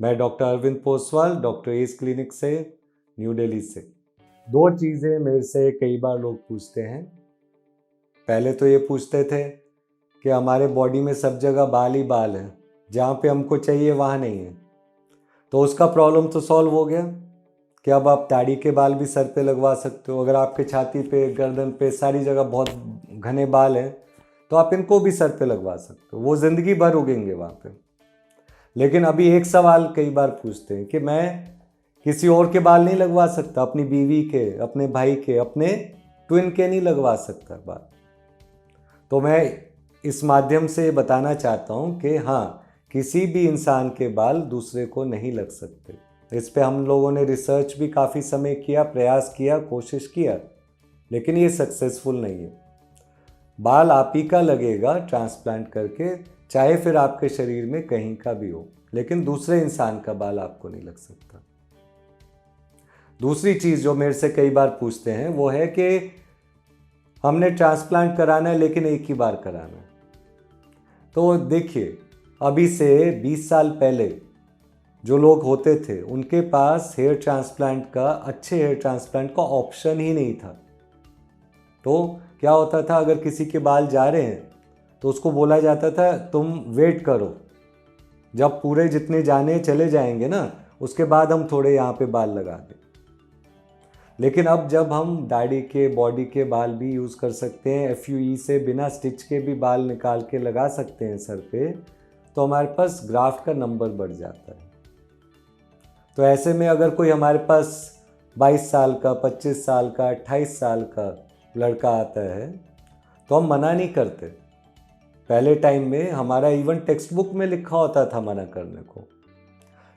मैं doctor Arvind Poswal, doctor S clinic से, New Delhi से। दो चीज़ें मेरे से कई बार लोग पूछते हैं। पहले तो ये पूछते थे कि हमारे बॉडी में सब जगह बाल ही बाल हैं, जहाँ पे हमको चाहिए वहाँ नहीं है। तो उसका प्रॉब्लम तो सॉल्व हो गया कि अब आप दाढ़ी के बाल भी सर पे लगवा सकते हो। अगर आपके छाती पे, गर्दन पे, सारी जगह बहुत घने बाल हैं तो आप इनको भी सर पे लगवा सकते हो, वो ज़िंदगी भर उगेंगे वहाँ पे। लेकिन अभी एक सवाल कई बार पूछते हैं कि मैं किसी और के बाल नहीं लगवा सकता, अपनी बीवी के, अपने भाई के, अपने ट्विन के नहीं लगवा सकता बाल। तो मैं इस माध्यम से बताना चाहता हूँ कि हाँ, किसी भी इंसान के बाल दूसरे को नहीं लग सकते। इस पे हम लोगों ने रिसर्च भी काफ़ी समय किया, प्रयास किया, कोशिश किया, लेकिन ये सक्सेसफुल नहीं है। बाल आप ही का लगेगा ट्रांसप्लांट करके, चाहे फिर आपके शरीर में कहीं का भी हो, लेकिन दूसरे इंसान का बाल आपको नहीं लग सकता। दूसरी चीज़ जो मेरे से कई बार पूछते हैं वो है कि हमने ट्रांसप्लांट कराना है लेकिन एक ही बार कराना है। तो देखिए, अभी से 20 साल पहले जो लोग होते थे उनके पास हेयर ट्रांसप्लांट का, अच्छे हेयर ट्रांसप्लांट का ऑप्शन ही नहीं था। तो क्या होता था, अगर किसी के बाल जा रहे हैं तो उसको बोला जाता था तुम वेट करो, जब पूरे जितने जाने चले जाएंगे ना उसके बाद हम थोड़े यहाँ पे बाल लगा दें। लेकिन अब जब हम दाढ़ी के, बॉडी के बाल भी यूज़ कर सकते हैं, FUE से बिना स्टिच के भी बाल निकाल के लगा सकते हैं सर पे, तो हमारे पास ग्राफ्ट का नंबर बढ़ जाता है। तो ऐसे में अगर कोई हमारे पास 22 साल का, 25 साल का, 28 साल का लड़का आता है तो हम मना नहीं करते। पहले टाइम में हमारा इवन टेक्स्ट बुक में लिखा होता था मना करने को,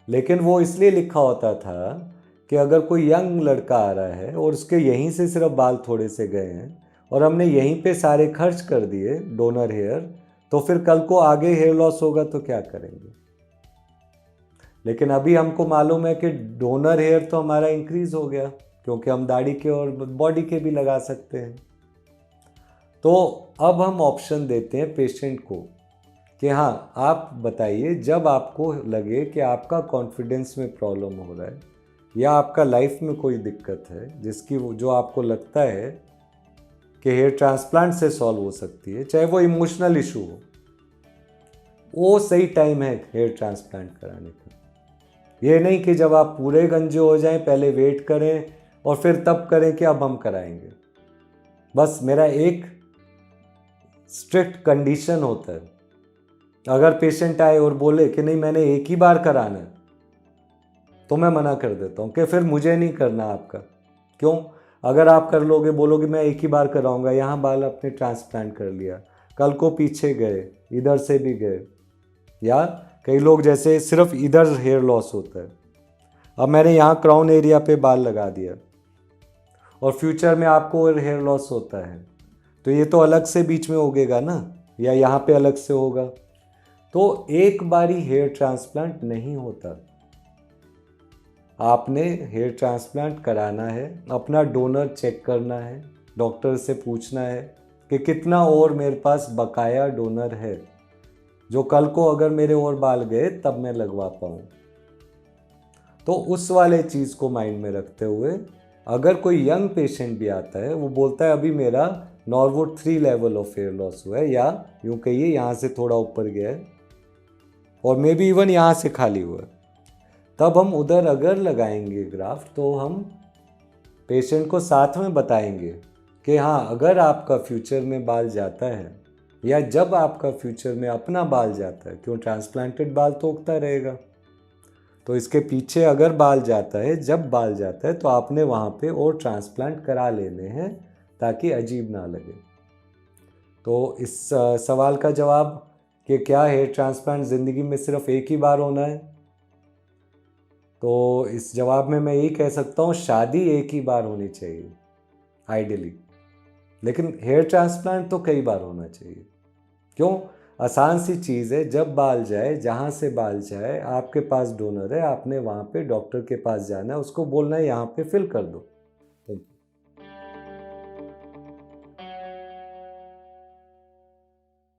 लेकिन वो इसलिए लिखा होता था कि अगर कोई यंग लड़का आ रहा है और उसके यहीं से सिर्फ बाल थोड़े से गए हैं और हमने यहीं पे सारे खर्च कर दिए डोनर हेयर, तो फिर कल को आगे हेयर लॉस होगा तो क्या करेंगे। लेकिन अभी हमको मालूम है कि डोनर हेयर तो हमारा इंक्रीज हो गया, क्योंकि हम दाढ़ी के और बॉडी के भी लगा सकते हैं। तो अब हम ऑप्शन देते हैं पेशेंट को कि हाँ, आप बताइए जब आपको लगे कि आपका कॉन्फिडेंस में प्रॉब्लम हो रहा है या आपका लाइफ में कोई दिक्कत है जिसकी जो आपको लगता है कि हेयर ट्रांसप्लांट से सॉल्व हो सकती है, चाहे वो इमोशनल इशू हो, वो सही टाइम है हेयर ट्रांसप्लांट कराने का। ये नहीं कि जब आप पूरे गंजे हो जाएं पहले वेट करें और फिर तब करें कि अब हम कराएंगे। बस मेरा एक स्ट्रिक्ट कंडीशन होता है, अगर पेशेंट आए और बोले कि नहीं मैंने एक ही बार कराना है, तो मैं मना कर देता हूँ कि फिर मुझे नहीं करना आपका। क्यों? अगर आप कर लोगे, बोलोगे मैं एक ही बार कराऊंगा, यहाँ बाल अपने ट्रांसप्लांट कर लिया, कल को पीछे गए, इधर से भी गए, या कई लोग जैसे सिर्फ इधर हेयर लॉस होता है, अब मैंने यहाँ क्राउन एरिया पे बाल लगा दिया और फ्यूचर में आपको हेयर लॉस होता है, तो ये तो अलग से बीच में उगेगा ना, या यहाँ पे अलग से होगा। तो एक बारी हेयर ट्रांसप्लांट नहीं होता। आपने हेयर ट्रांसप्लांट कराना है, अपना डोनर चेक करना है, डॉक्टर से पूछना है कि कितना और मेरे पास बकाया डोनर है जो कल को अगर मेरे और बाल गए तब मैं लगवा पाऊँ। तो उस वाले चीज़ को माइंड में रखते हुए अगर कोई यंग पेशेंट भी आता है, वो बोलता है अभी मेरा नॉर्वुड 3 लेवल ऑफ हेयर लॉस हुआ है, या यूँ कहिए यहाँ से थोड़ा ऊपर गया है और मे बी इवन यहाँ से खाली हुआ है, तब हम उधर अगर लगाएंगे ग्राफ्ट तो हम पेशेंट को साथ में बताएंगे कि हाँ, अगर आपका फ्यूचर में बाल जाता है या जब आपका फ्यूचर में अपना बाल जाता है, क्यों ट्रांसप्लांटेड बाल तो उगता रहेगा, तो इसके पीछे अगर बाल जाता है, जब बाल जाता है, तो आपने वहाँ पे और ट्रांसप्लांट करा लेने हैं ताकि अजीब ना लगे। तो इस सवाल का जवाब कि क्या हेयर ट्रांसप्लांट ज़िंदगी में सिर्फ एक ही बार होना है, तो इस जवाब में मैं यही कह सकता हूँ, शादी एक ही बार होनी चाहिए आइडियली, लेकिन हेयर ट्रांसप्लांट तो कई बार होना चाहिए। क्यों? आसान सी चीज़ है, जब बाल जाए, जहाँ से बाल जाए, आपके पास डोनर है, आपने वहाँ पे डॉक्टर के पास जाना है, उसको बोलना है यहाँ पे फिल कर दो।